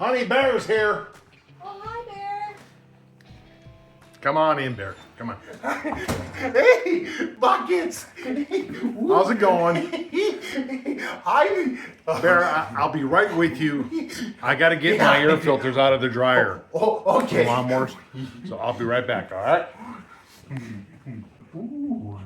Honey Bear's here. Oh, hi, Bear. Come on in, Bear. Come on. Hey, buckets. How's it going? Hi. Bear, I'll be right with you. I got to get my air filters out of the dryer. Oh, okay. The lawnmowers. So I'll be right back, all right? Ooh.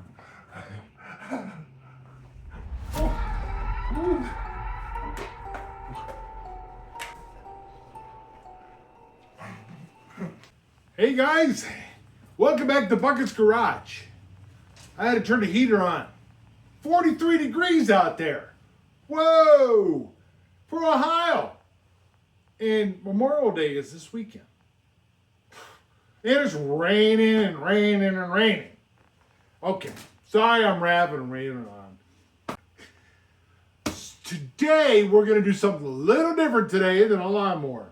Hey guys, welcome back to Bucket's Garage. I had to turn the heater on. 43 degrees out there. Whoa! For Ohio. And Memorial Day is this weekend. And it's raining and raining and raining. Okay, sorry I'm rapping and raining on. Today we're going to do something a little different today than a lawnmower.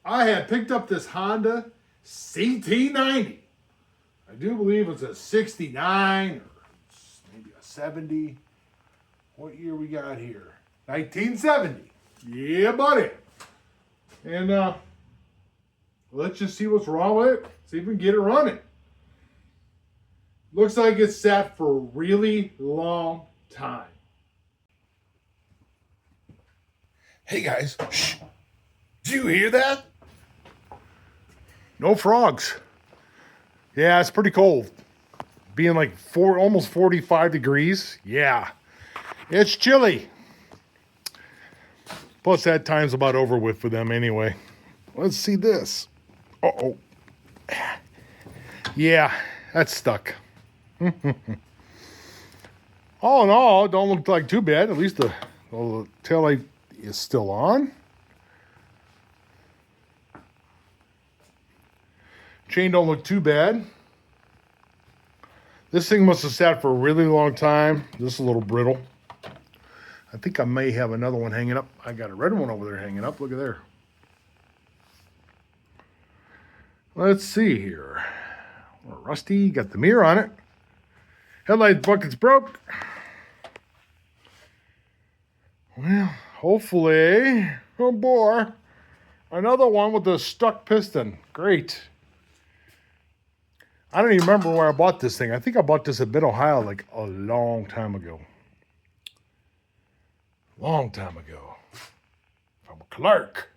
I had picked up this Honda ct90. I do believe it's a 69 or maybe a 70. What year we got here? 1970. Yeah, buddy. And let's just see what's wrong with it. See if we can get it running. Looks like it's sat for a really long time. Hey guys, shh. Did you hear that? No frogs. Yeah, it's pretty cold. Being like almost 45 degrees. Yeah, it's chilly. Plus that time's about over with for them anyway. Let's see this. Uh-oh. Yeah, that's stuck. All in all, it don't look like too bad. At least the tail light is still on. Chain don't look too bad. This thing must have sat for a really long time. This is a little brittle. I think I may have another one hanging up. I got a red one over there hanging up. Look at there. Let's see here. A little rusty. Got the mirror on it. Headlight bucket's broke. Well, hopefully. Oh boy. Another one with a stuck piston. Great. I don't even remember where I bought this thing. I think I bought this at Mid-Ohio like a long time ago. Long time ago. From Clark.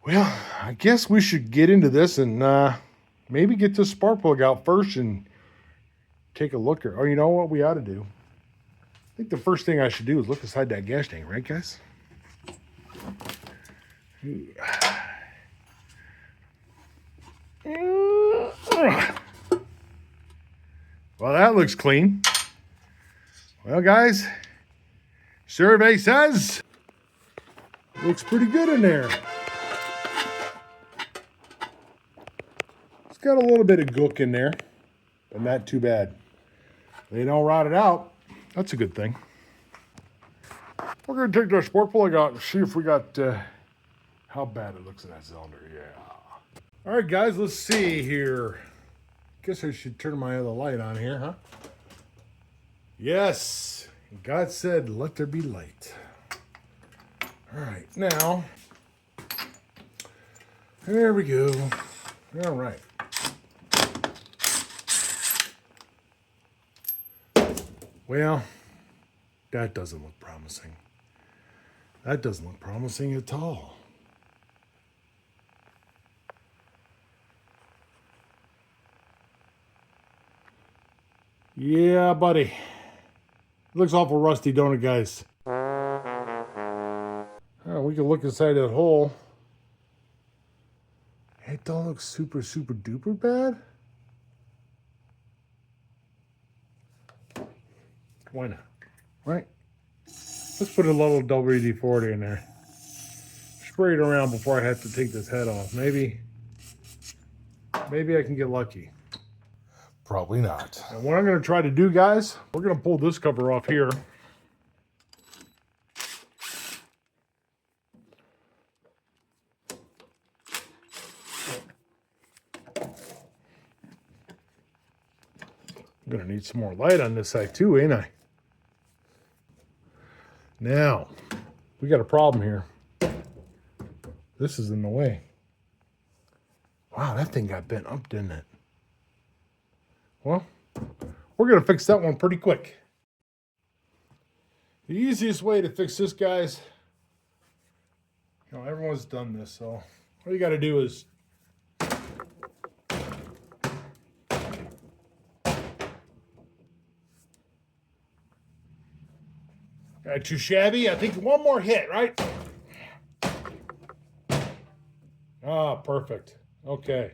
Well, I guess we should get into this and maybe get this spark plug out first and take a look. Oh, you know what we ought to do? I think the first thing I should do is look inside that gas tank, right, guys? Well, that looks clean. Well, guys, survey says looks pretty good in there. It's got a little bit of gook in there, but not too bad. They don't rot it out. That's a good thing. We're going to take our spark plug out and see if we got how bad it looks in that cylinder. Yeah. All right, guys, let's see here. Guess I should turn my other light on here, huh? Yes. God said, let there be light. All right, now, there we go. All right. Well, that doesn't look promising. That doesn't look promising at all. Yeah, buddy. Looks awful rusty, don't it, guys? Oh, we can look inside that hole. It don't look super, super duper bad. Why not? Right? Let's put a little WD-40 in there. Spray it around before I have to take this head off. Maybe I can get lucky. Probably not. And what I'm going to try to do, guys, we're going to pull this cover off here. I'm going to need some more light on this side too, ain't I? Now, we got a problem here. This is in the way. Wow, that thing got bent up, didn't it? Well, we're going to fix that one pretty quick. The easiest way to fix this, guys, you know, everyone's done this, so all you got to do is got too shabby. I think one more hit, right? Ah, perfect. Okay.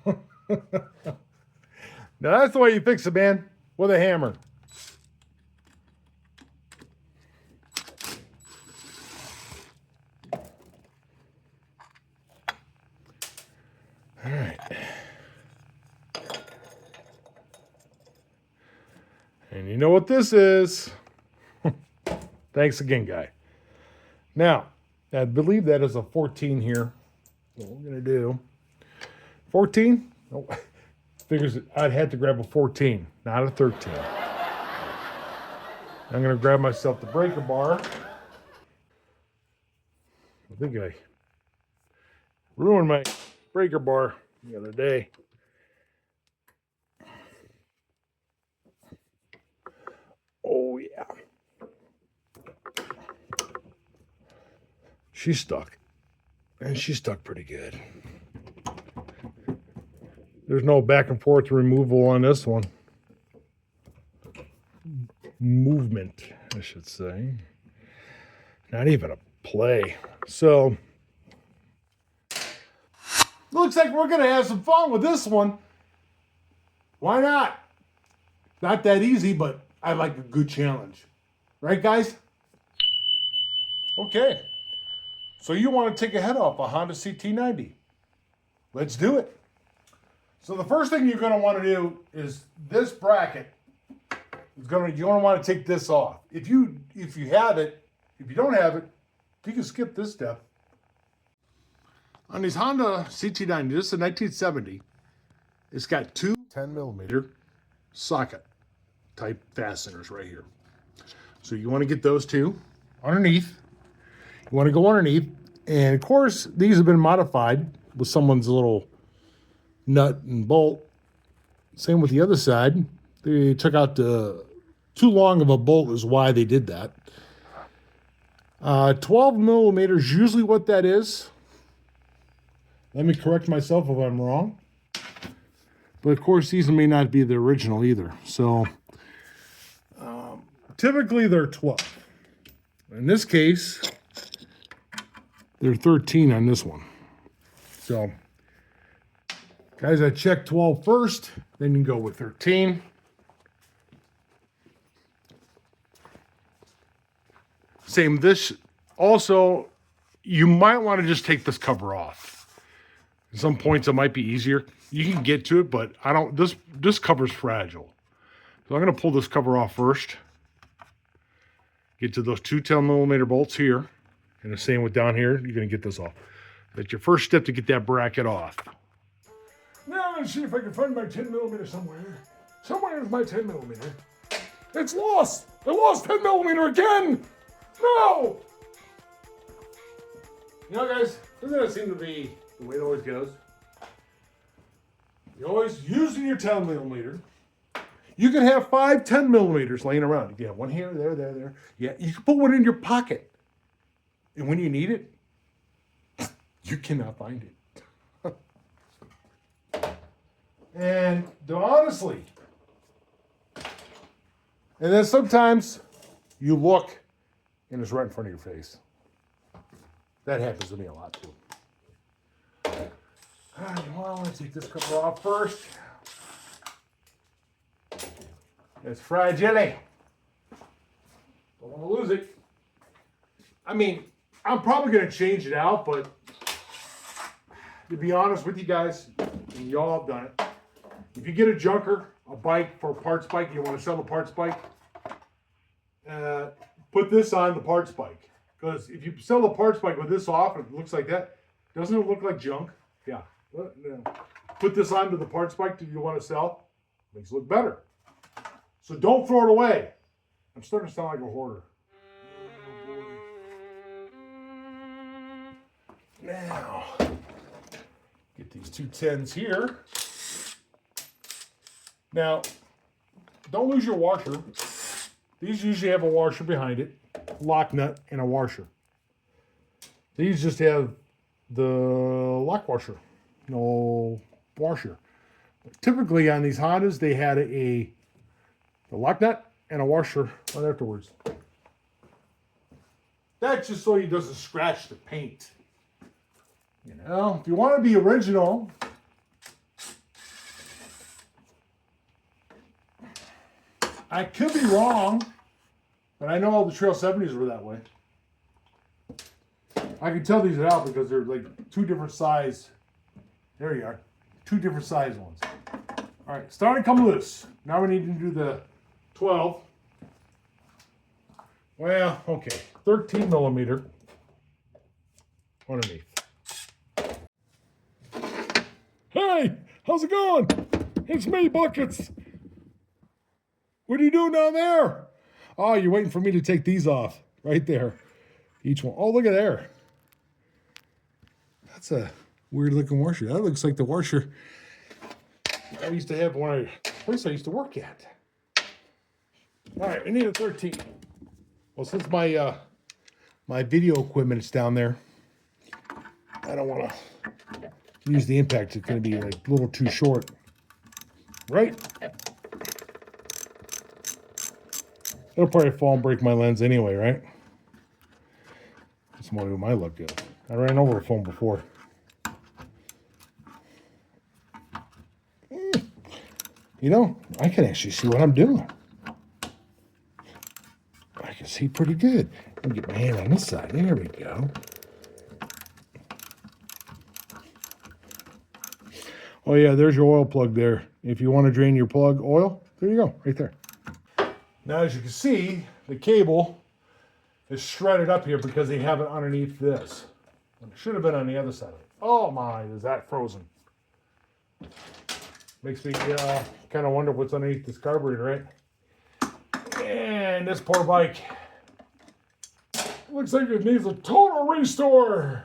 Now that's the way you fix it, man, with a hammer. All right. And you know what this is. Thanks again, guy. Now, I believe that is a 14 here. What we're going to do. 14? Oh, figures I'd have to grab a 14, not a 13. I'm going to grab myself the breaker bar. I think I ruined my breaker bar the other day. Oh, yeah. She's stuck. And she's stuck pretty good. There's no back and forth removal on this one. Movement, I should say. Not even a play. So, looks like we're going to have some fun with this one. Why not? Not that easy, but I like a good challenge. Right, guys? Okay. So you want to take a head off a Honda ct90. Let's do it. So the first thing you're going to want to do is this bracket. You're going to want to take this off. If you have it, if you don't have it, you can skip this step. On these Honda ct90, this is a 1970. It's got two 10mm socket type fasteners right here. So you want to get those two underneath. You want to go underneath. And of course, these have been modified with someone's little nut and bolt. Same with the other side. They took out the too long of a bolt is why they did that. 12mm is usually what that is. Let me correct myself if I'm wrong. But of course, these may not be the original either. So typically they're 12. In this case, they're 13 on this one. So, guys, I check 12 first, then you can go with 13. Same this. Also, you might want to just take this cover off. At some points it might be easier. You can get to it, but I don't. This cover's fragile. So I'm going to pull this cover off first. Get to those two 10mm bolts here. And the same with down here, you're going to get this off. That's your first step to get that bracket off. Now let's see if I can find my 10mm somewhere. Somewhere is my 10mm. It's lost. I lost 10mm again. No. You know, guys, doesn't that seem to be the way it always goes? You're always using your 10mm. You can have 5 10mm laying around. You can have one here, there. Yeah, you can put one in your pocket. And when you need it, you cannot find it. And honestly, and then sometimes you look and it's right in front of your face. That happens to me a lot too. All right, well, I want to take this cover off first. It's fragile. Don't want to lose it. I mean, I'm probably going to change it out, but to be honest with you guys, and y'all have done it, if you get a junker, a bike for a parts bike, you want to sell a parts bike, put this on the parts bike. Because if you sell a parts bike with this off, and it looks like that, doesn't it look like junk? Yeah. Put this onto the parts bike that you want to sell, makes it look better. So don't throw it away. I'm starting to sound like a hoarder. Now, get these two 10s here. Now, don't lose your washer. These usually have a washer behind it, lock nut, and a washer. These just have the lock washer, no washer. But typically on these Hondas, they had the lock nut and a washer right afterwards. That's just so it doesn't scratch the paint. You know, if you want to be original, I could be wrong, but I know all the Trail 70s were that way. I can tell these are out because they're like two different size. There you are. Two different size ones. All right, starting to come loose. Now we need to do the 12. Well, okay, 13 millimeter underneath. Hey, how's it going? It's me, Buckets. What are you doing down there? Oh, you're waiting for me to take these off. Right there. Each one. Oh, look at there. That's a weird looking washer. That looks like the washer I used to have the place I used to work at. All right, we need a 13. Well, since my my video equipment is down there, I don't want to use the impact. It's going to be like a little too short. Right? It'll probably fall and break my lens anyway, right? This model might look good. I ran over a phone before. You know, I can actually see what I'm doing. I can see pretty good. Let me get my hand on this side. There we go. Oh yeah, there's your oil plug there. If you want to drain your plug oil, there you go, right there. Now, as you can see, the cable is shredded up here because they have it underneath this. And it should have been on the other side of it. Oh my, is that frozen? Makes me kind of wonder what's underneath this carburetor, right? And this poor bike looks like it needs a total restore.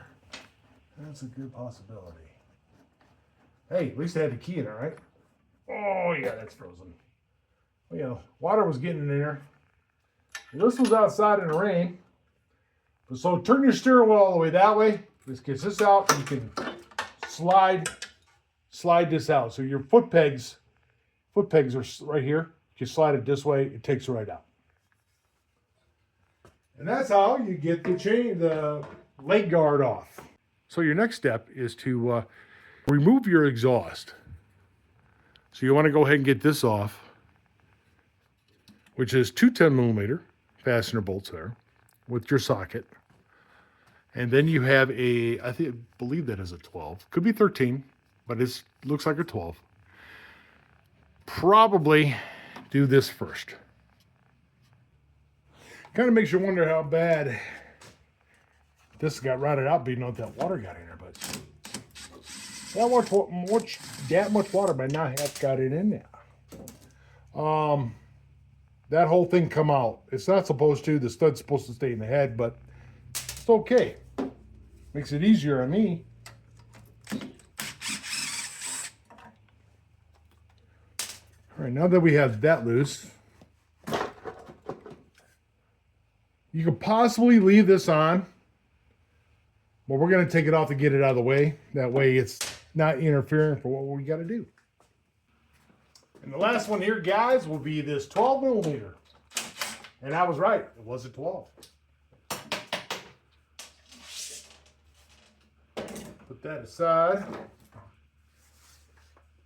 That's a good possibility. Hey, at least they had the key in it, right? Oh yeah, that's frozen. You know, water was getting in there. This was outside in the rain. So turn your steering wheel all the way that way. This gets this out, and you can slide this out. So your foot pegs are right here. You slide it this way, it takes it right out. And that's how you get the leg guard off. So your next step is to remove your exhaust. So you want to go ahead and get this off, which is two 10 millimeter fastener bolts there with your socket. And then you have I believe that is a 12. Could be 13, but it looks like a 12. Probably do this first. Kind of makes you wonder how bad this got rotted out, being that water got in there, but that much water might not have got it in there. That whole thing come out. It's not supposed to. The stud's supposed to stay in the head, but it's okay. Makes it easier on me. All right, now that we have that loose, you could possibly leave this on, but we're going to take it off to get it out of the way. That way it's not interfering for what we got to do. And the last one here, guys, will be this 12 millimeter. And I was right. It was a 12. Put that aside.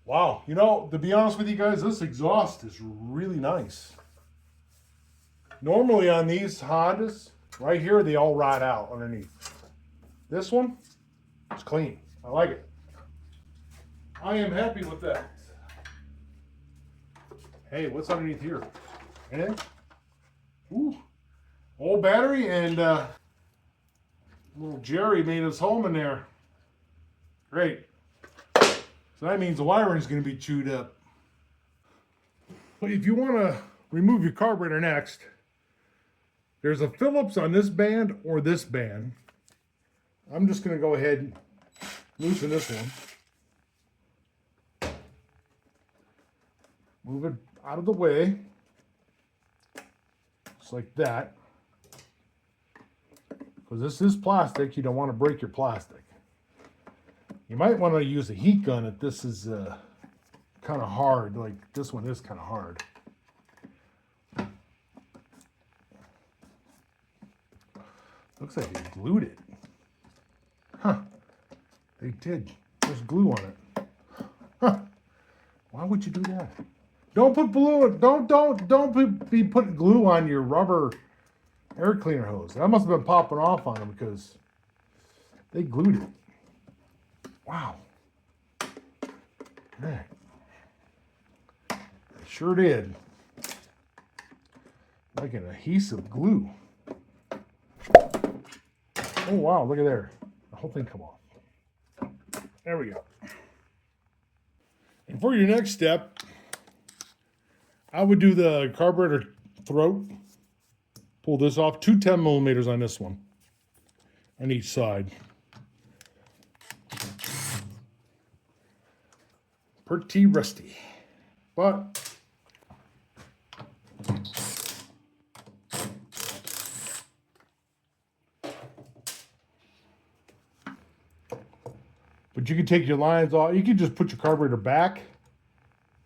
Wow. You know, to be honest with you guys, this exhaust is really nice. Normally on these Hondas, right here, they all rot out underneath. This one, it's clean. I like it. I am happy with that. Hey, what's underneath here? Anything? Ooh, old battery, and little Jerry made his home in there. Great. So that means the wiring is going to be chewed up. Well, if you want to remove your carburetor next, there's a Phillips on this band or this band. I'm just going to go ahead and loosen this one. Move it out of the way. Just like that. Because this is plastic, you don't want to break your plastic. You might want to use a heat gun if this is kind of hard. Like this one is kind of hard. Looks like they glued it. Huh. They did. There's glue on it. Huh. Why would you do that? Don't put glue. Don't be putting glue on your rubber air cleaner hose. That must have been popping off on them because they glued it. Wow. Man. They sure did. Like an adhesive glue. Oh wow, look at there. The whole thing come off. There we go. And for your next step, I would do the carburetor throat. Pull this off. 2 10 millimeters on this one. On each side. Pretty rusty. But you can take your lines off. You can just put your carburetor back.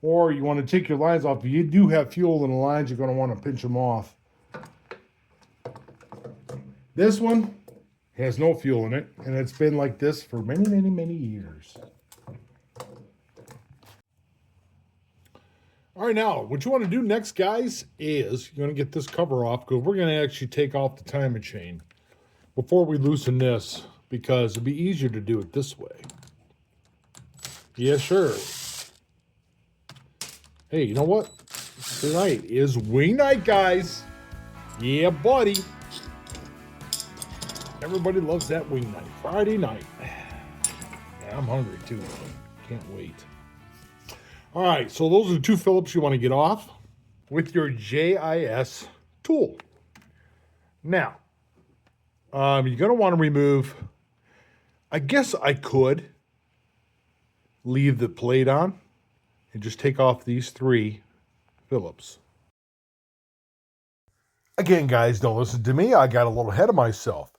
Or you want to take your lines off. If you do have fuel in the lines, you're going to want to pinch them off. This one has no fuel in it. And it's been like this for many, many, many years. All right, now, what you want to do next, guys, is you're going to get this cover off. Because we're going to actually take off the timing chain before we loosen this. Because it'd be easier to do it this way. Yes, sure. Hey, you know what? Tonight is wing night, guys. Yeah, buddy. Everybody loves that wing night. Friday night. Yeah, I'm hungry too. Can't wait. All right, so those are the 2 Phillips you want to get off with your JIS tool. Now, you're going to want to remove, I guess I could leave the plate on and just take off these 3 Phillips. Again, guys, don't listen to me. I got a little ahead of myself.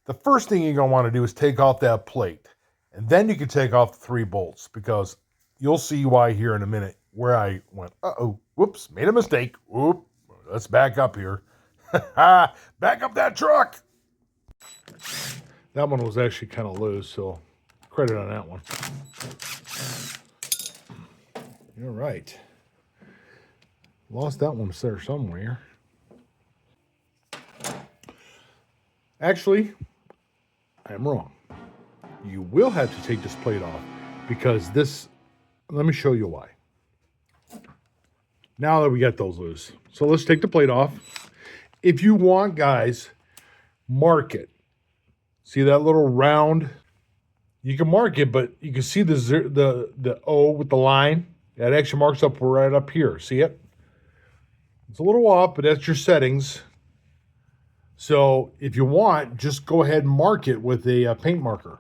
The first thing you're going to want to do is take off that plate. And then you can take off the 3 bolts because you'll see why here in a minute where I went, uh-oh, whoops, made a mistake. Whoop, let's back up here. Back up that truck. That one was actually kind of loose, so credit on that one. You're right. Lost that one there somewhere. Actually, I'm wrong. You will have to take this plate off because this, let me show you why. Now that we got those loose. So let's take the plate off. If you want, guys, mark it. See that little round? You can mark it, but you can see the O with the line. That actually marks up right up here. See it? It's a little off, but that's your settings. So if you want, just go ahead and mark it with a paint marker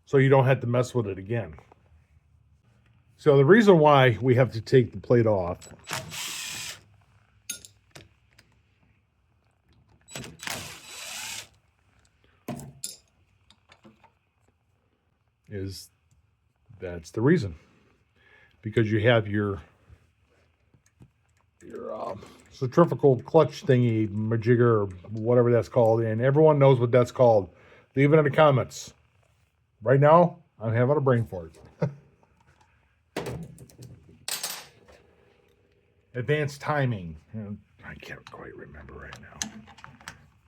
so you don't have to mess with it again. So the reason why we have to take the plate off is that's the reason. Because you have your centrifugal clutch thingy, majigger, or whatever that's called, and everyone knows what that's called. Leave it in the comments. Right now, I'm having a brain fart. Advanced timing. I can't quite remember right now.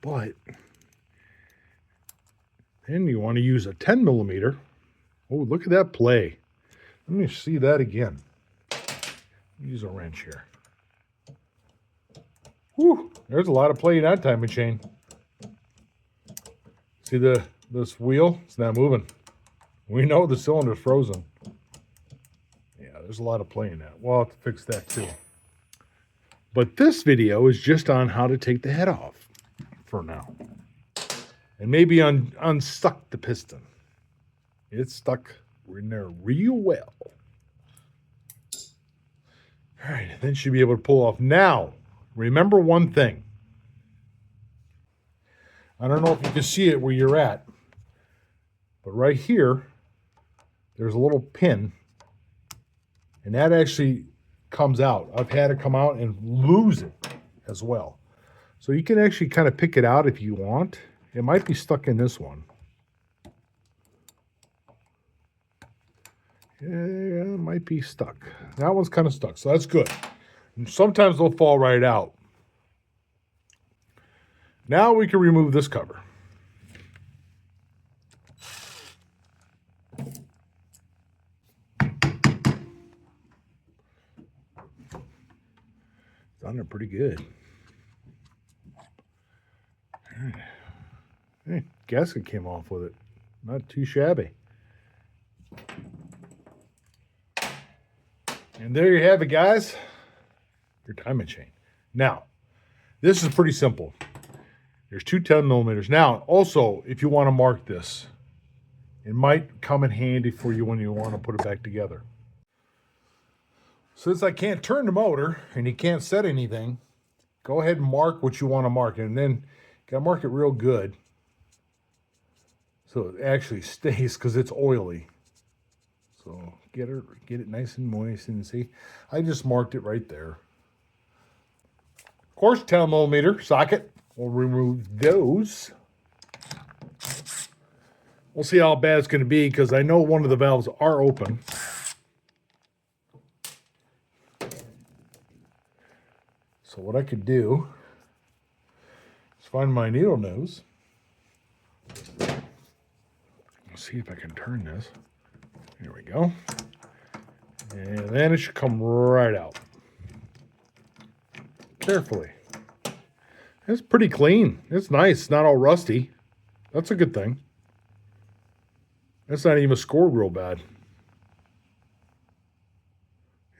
But then you want to use a 10 millimeter. Oh, look at that play. Let me see that again. Use a wrench here. Whew, there's a lot of play in that timing chain. See this wheel? It's not moving. We know the cylinder's frozen. Yeah, there's a lot of play in that. We'll have to fix that too. But this video is just on how to take the head off for now. and maybe unstuck the piston. It's stuck in there real well. All right, then she'll be able to pull off. Now, remember one thing. I don't know if you can see it where you're at, but right here, there's a little pin, and that actually comes out. I've had it come out and lose it as well. So you can actually kind of pick it out if you want. It might be stuck in this one. Yeah, it might be stuck. That one's kind of stuck, so that's good. And sometimes they'll fall right out. Now we can remove this cover. Done it pretty good. Hey, gasket came off with it. Not too shabby. And there you have it, guys. Your timing chain. Now, this is pretty simple. There's two 10 millimeters. Now, also, if you want to mark this, it might come in handy for you when you want to put it back together. Since I can't turn the motor and you can't set anything, go ahead and mark what you want to mark. And then you got to mark it real good so it actually stays, because it's oily. So get it nice and moist, and see, I just marked it right there. Of course, 10 millimeter socket. We'll remove those. We'll see how bad it's going to be, because I know one of the valves are open. So what I could do is find my needle nose. Let's see if I can turn this. There we go. And then it should come right out. Carefully. It's pretty clean. It's nice. It's not all rusty. That's a good thing. That's not even scored real bad.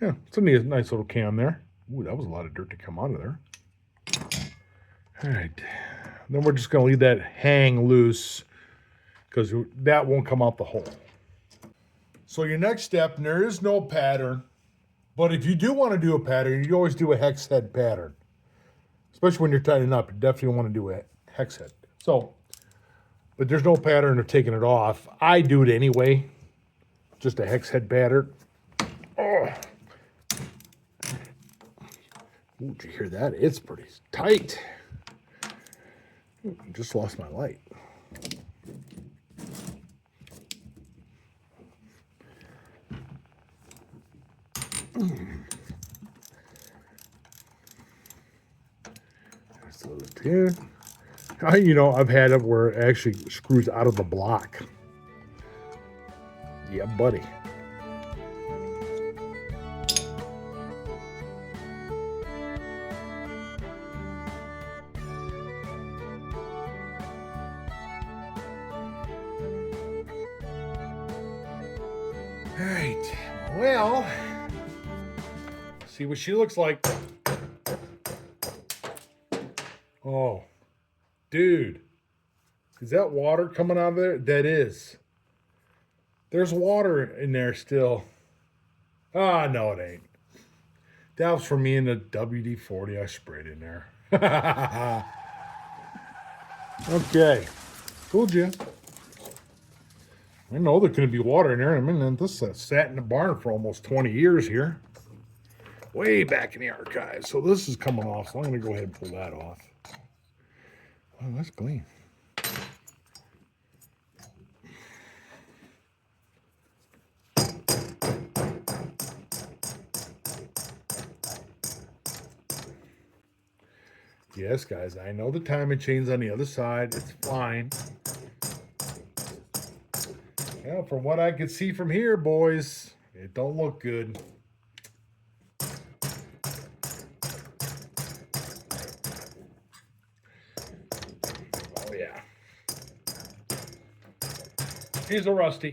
Yeah, it's a nice little cam there. Ooh, that was a lot of dirt to come out of there. All right. Then we're just going to leave that hang loose, because that won't come out the hole. So your next step, and there is no pattern, but if you do want to do a pattern, you always do a hex head pattern. Especially when you're tightening up, you definitely want to do a hex head. So, but there's no pattern of taking it off. I do it anyway, just a hex head pattern. Oh. Ooh, did you hear that? It's pretty tight. Ooh, just lost my light. There's those two. You know, I've had it where it actually screws out of the block. Yeah, buddy. All right, well, see what she looks like. Oh, dude, is that water coming out of there? That is. There's water in there still. Ah, no, it ain't. That was for me in the WD-40 I sprayed in there. Okay, told you. I know there couldn't be water in there. I mean, this sat in the barn for almost 20 years here. Way back in the archives. So this is coming off, so I'm going to go ahead and pull that off. Oh, that's clean. Yes, guys, I know the timing chain's on the other side. It's fine. Well, from what I can see from here, boys, it don't look good. Oh, yeah. Here's a rusty.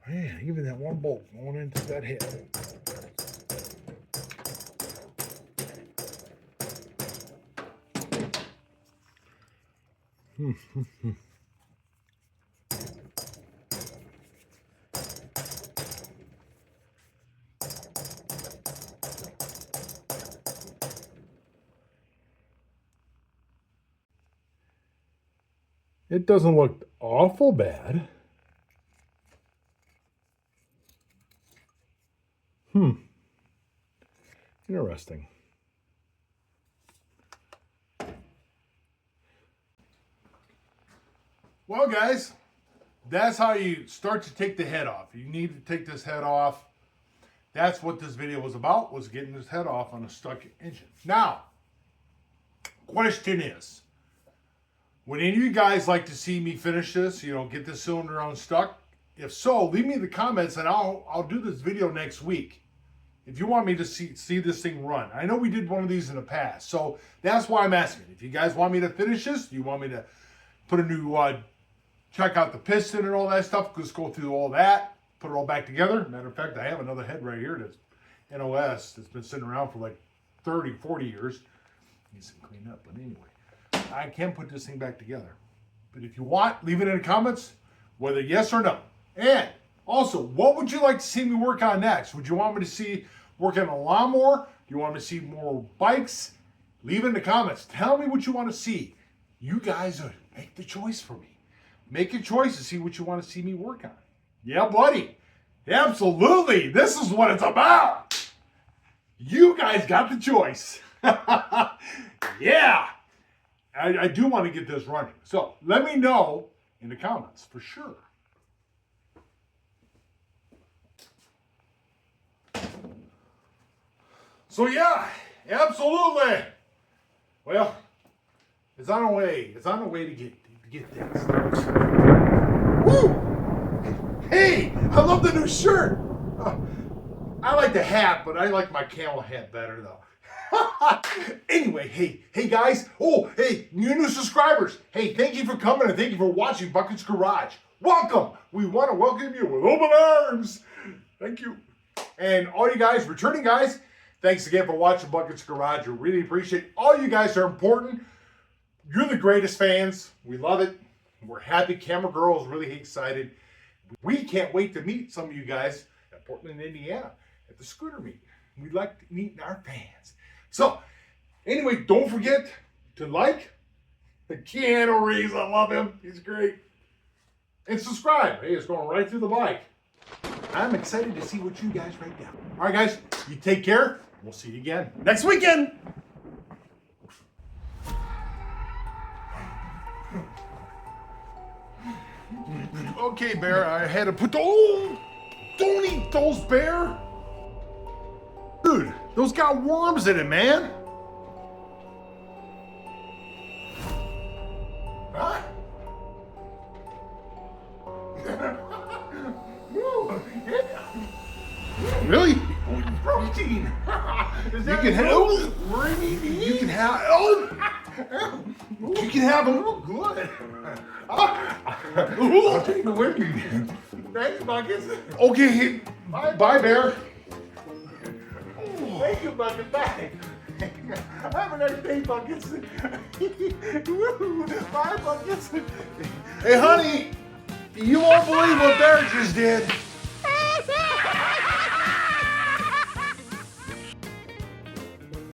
Man, even that one bolt going into that head. It doesn't look awful bad. Interesting. Well, guys, that's how you start to take the head off. You need to take this head off. That's what this video was about, was getting this head off on a stuck engine. Now, question is, would any of you guys like to see me finish this, get this cylinder unstuck? If so, leave me in the comments and I'll do this video next week. If you want me to see this thing run. I know we did one of these in the past, so that's why I'm asking. If you guys want me to finish this, you want me to put a new, check out the piston and all that stuff, just go through all that, put it all back together. Matter of fact, I have another head right here that's NOS that's been sitting around for like 30, 40 years. Needs some clean up, but anyway, I can put this thing back together. But if you want, leave it in the comments, whether yes or no. And also, what would you like to see me work on next? Would you want me to see work on a lawnmower? Do you want me to see more bikes? Leave it in the comments. Tell me what you want to see. You guys make the choice for me. Make a choice to see what you want to see me work on. Yeah, buddy. Absolutely. This is what it's about. You guys got the choice. Yeah. I do want to get this running. So let me know in the comments for sure. So yeah, absolutely. Well, it's on the way. It's on the way to get this. Woo! Hey, I love the new shirt. I like the hat, but I like my camel hat better though. Anyway, hey guys. Oh, hey, new subscribers. Hey, thank you for coming and thank you for watching Bucket's Garage. Welcome. We want to welcome you with open arms. Thank you. And all you guys, returning guys, thanks again for watching Bucket's Garage. We really appreciate all you guys are important. You're the greatest fans. We love it. We're happy. Camera Girl is really excited. We can't wait to meet some of you guys at Portland, Indiana at the scooter meet. We'd like to meet our fans. So, anyway, don't forget to like the Keanu Reeves. I love him. He's great. And subscribe. Hey, it's going right through the bike. I'm excited to see what you guys write down. All right, guys, you take care. We'll see you again next weekend. Okay, Bear, I had to put the... Oh, don't eat those, Bear. Dude, those got worms in it, man. Huh? Ooh, yeah. Really? Protein. You can have. You can have. Oh, you can have them. Oh, good. I'll take the with me. Thanks, Buckets. Okay. Bye, Bear. Thank you, Buckets. Bye. Have a nice day, Buckets. Bye, Buckets. Hey, honey, you won't believe what Bear just did.